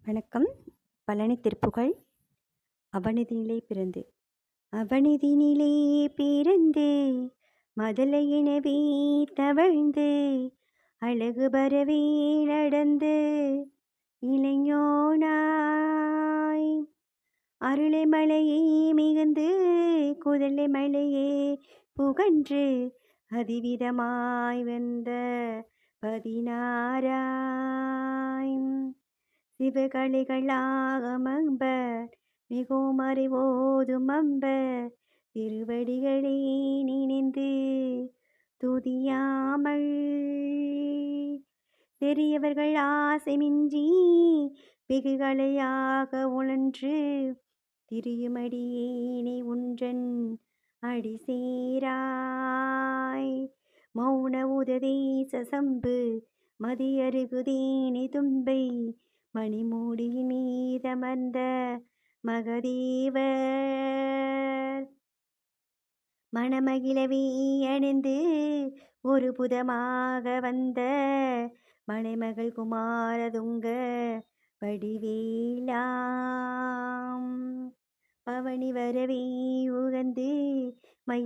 வணக்கம். பழனி திருப்புகழ். அவனிதினிலே பிறந்து அவனிதினிலே பிறந்து மதலையினவே தவழ்ந்து அழகு பரவே நடந்து இளைஞனாய் அருளை மலையே மிகுந்து குதலை மலையே புகன்று அதிவிதமாய் வந்த பதினாராய் சிவகலைகளாகமம்பர் மிகவும் அறிவோதும் அம்பர் திருவடிகளே நினைந்து துதியாமல் பெரியவர்கள் ஆசை மிஞ்சி வெகுகலையாக உழன்று திரியுமடியேனை உன்றன் அடி சேராய் மௌன உததேச சம்பு மதியருகுதேனை தும்பை மணிமூடியின் மீதமர்ந்த மகதேவர் மணமகிழவே அணிந்து ஒரு புதமாக வந்த மணைமகள் குமாரதுங்க வடிவேலாம் பவனி வரவே உகந்து மை